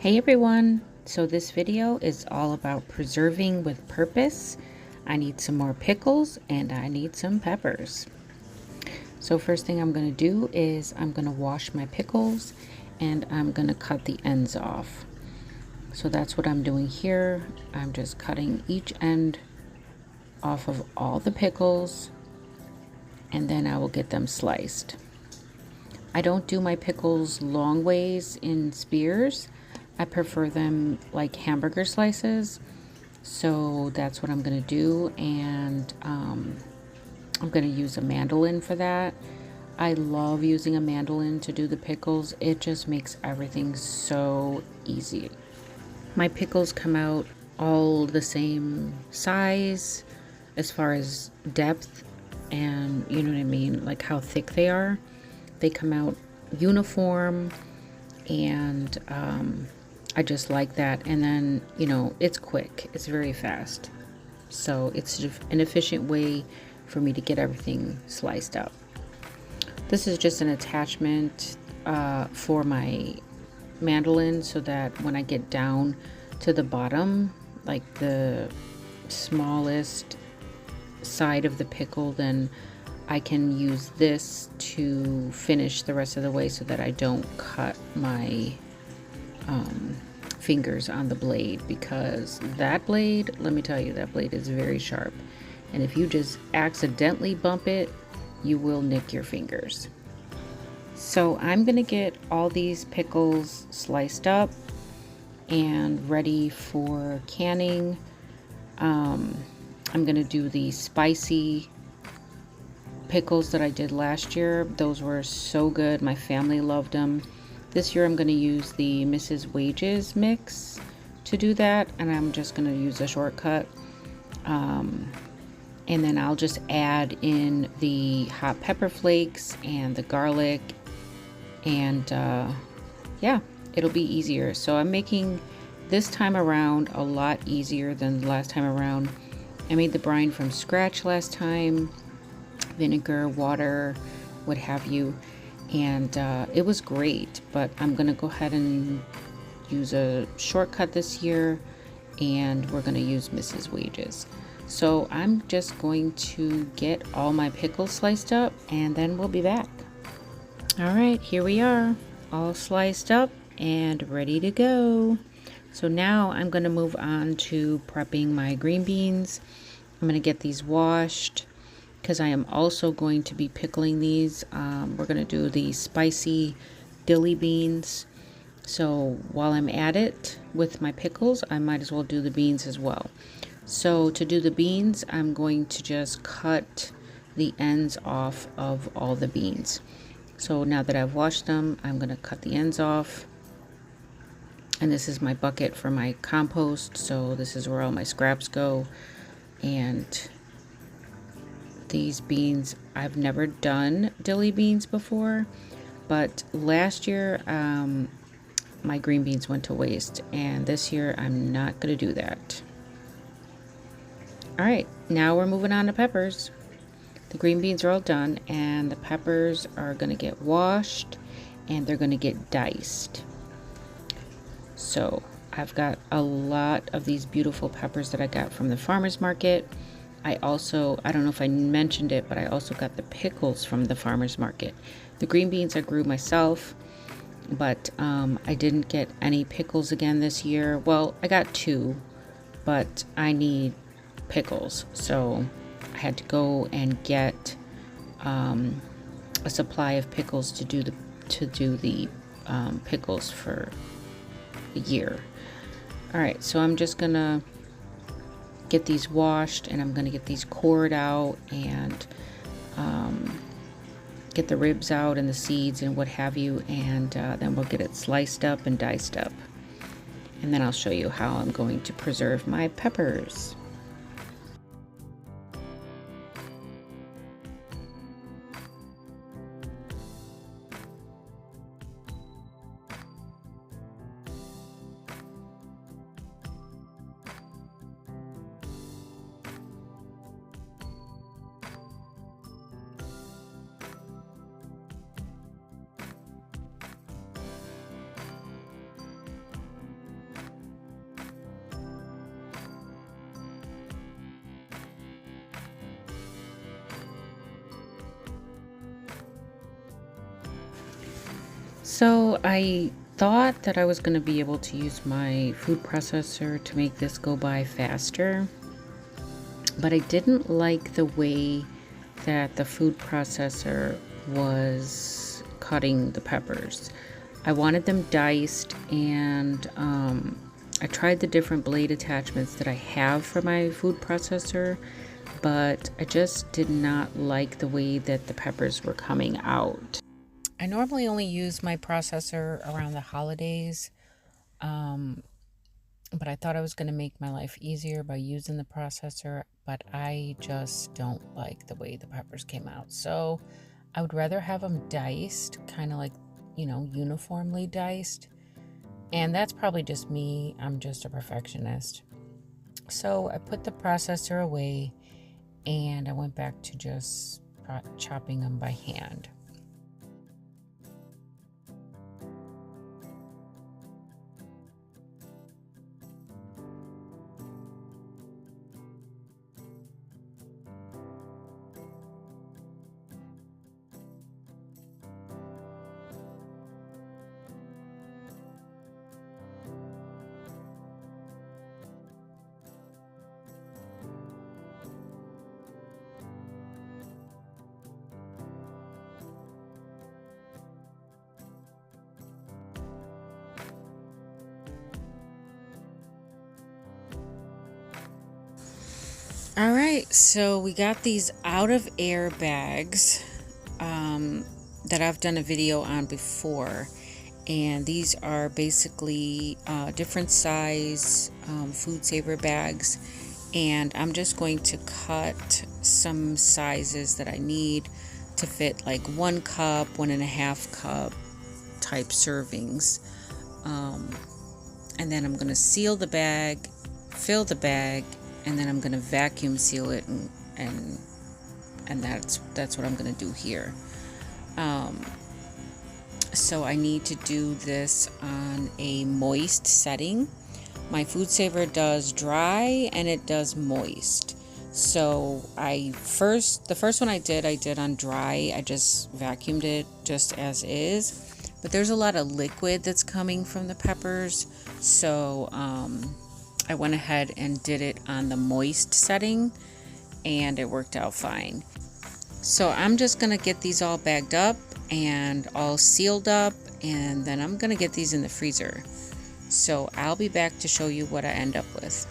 Hey everyone! So this video is all about preserving with purpose. I need some more pickles and I need some peppers. So first thing I'm going to do is I'm going to wash my pickles and I'm going to cut the ends off. So that's what I'm doing here. I'm just cutting each end off of all the pickles and then I will get them sliced. I don't do my pickles long ways in spears. I prefer them like hamburger slices. So that's what I'm going to do. And I'm going to use a mandolin for that. I love using a mandolin to do the pickles. It just makes everything so easy. My pickles come out all the same size as far as depth and you know what I mean, like how thick they are. They come out uniform and I just like that. And then, you know, it's quick, it's very fast. So it's an efficient way for me to get everything sliced up. This is just an attachment for my mandolin so that when I get down to the bottom, like the smallest side of the pickle, then I can use this to finish the rest of the way so that I don't cut my fingers on the blade, because that blade, let me tell you, that blade is very sharp. And if you just accidentally bump it, you will nick your fingers. So I'm gonna get all these pickles sliced up and ready for canning. I'm gonna do the spicy pickles that I did last year. Those were so good. My family loved them. This year I'm going to use the Mrs. Wages mix to do that, and I'm just going to use a shortcut. And then I'll just add in the hot pepper flakes and the garlic, and yeah, it'll be easier. So I'm making this time around a lot easier than the last time around. I made the brine from scratch last time. Vinegar, water, what have you, and it was great, but I'm gonna go ahead and use a shortcut this year, and we're gonna use Mrs. Wages. So I'm just going to get all my pickles sliced up and then we'll be back. All right, here we are, all sliced up and ready to go. So now I'm going to move on to prepping my green beans. I'm going to get these washed, because I am also going to be pickling these. We're going to do the spicy dilly beans. So while I'm at it with my pickles, I might as well do the beans as well. So to do the beans, I'm going to just cut the ends off of all the beans. So now that I've washed them, I'm going to cut the ends off. And this is my bucket for my compost. So this is where all my scraps go. And these beans, I've never done dilly beans before, but last year my green beans went to waste, and this year I'm not gonna do that. All right, now we're moving on to peppers. The green beans are all done, and the peppers are gonna get washed and they're gonna get diced. So I've got a lot of these beautiful peppers that I got from the farmer's market. I don't know if I mentioned it, but I also got the pickles from the farmer's market. The green beans I grew myself, but I didn't get any pickles again this year. Well, I got 2, but I need pickles. So I had to go and get a supply of pickles to do the pickles for a year. All right, so I'm just gonna get these washed, and I'm going to get these cored out and get the ribs out and the seeds and what have you, and then we'll get it sliced up and diced up, and then I'll show you how I'm going to preserve my peppers. So I thought that I was going to be able to use my food processor to make this go by faster, but I didn't like the way that the food processor was cutting the peppers. I wanted them diced, and I tried the different blade attachments that I have for my food processor, but I just did not like the way that the peppers were coming out. I normally only use my processor around the holidays, but I thought I was going to make my life easier by using the processor, but I just don't like the way the peppers came out. So I would rather have them diced, kind of like, uniformly diced. And that's probably just me. I'm just a perfectionist. So I put the processor away and I went back to just chopping them by hand. All right, so we got these out of air bags that I've done a video on before, and these are basically different size food saver bags, and I'm just going to cut some sizes that I need to fit like 1 cup, 1.5 cup type servings, and then I'm going to seal the bag, fill the bag, and then I'm going to vacuum seal it, and that's what I'm going to do here. So I need to do this on a moist setting. My food saver does dry and it does moist. So the first one I did on dry. I just vacuumed it just as is. But there's a lot of liquid that's coming from the peppers, so I went ahead and did it on the moist setting, and it worked out fine. So I'm just going to get these all bagged up and all sealed up, and then I'm going to get these in the freezer. So I'll be back to show you what I end up with.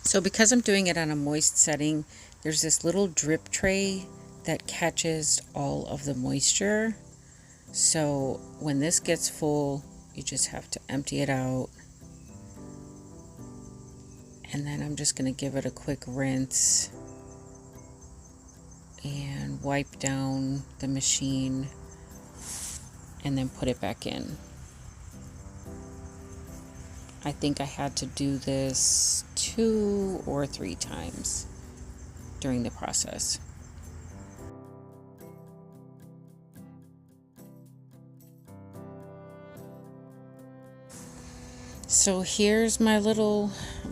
So because I'm doing it on a moist setting, there's this little drip tray that catches all of the moisture. So when this gets full, you just have to empty it out. And then I'm just going to give it a quick rinse and wipe down the machine and then put it back in. I think I had to do this 2 or 3 times during the process. So here's my little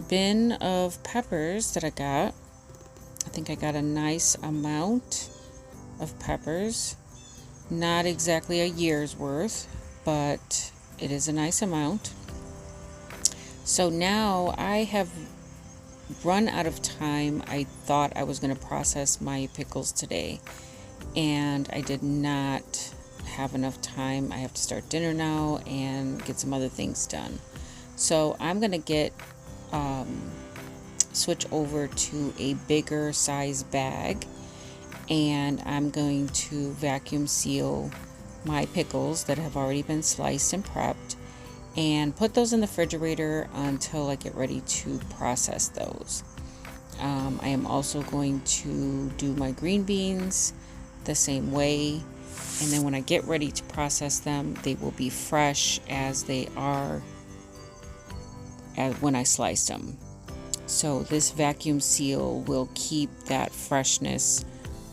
bin of peppers that I got. I think I got a nice amount of peppers. Not exactly a year's worth, but it is a nice amount. So now I have run out of time. I thought I was going to process my pickles today, and I did not have enough time. I have to start dinner now and get some other things done. So I'm going to switch over to a bigger size bag, and I'm going to vacuum seal my pickles that have already been sliced and prepped. and put those in the refrigerator until I get ready to process those. I am also going to do my green beans the same way, and then when I get ready to process them, they will be fresh as they are when I sliced them. So this vacuum seal will keep that freshness,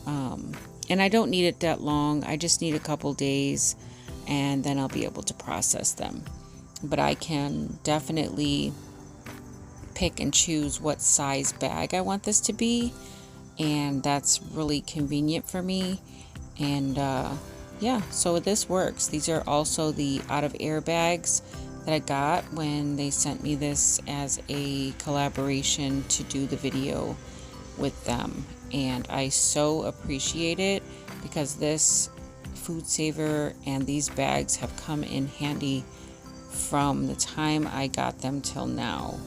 and I don't need it that long. I just need a couple days, and then I'll be able to process them. But I can definitely pick and choose what size bag I want this to be, and that's really convenient for me. And yeah, so this works. These are also the out of air bags that I got when they sent me this as a collaboration to do the video with them, and I so appreciate it because this food saver and these bags have come in handy from the time I got them till now.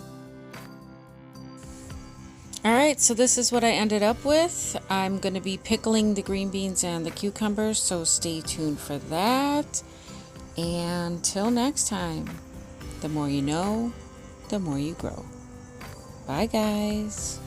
Alright, so this is what I ended up with. I'm going to be pickling the green beans and the cucumbers, so stay tuned for that. And till next time, the more you know, the more you grow. Bye guys.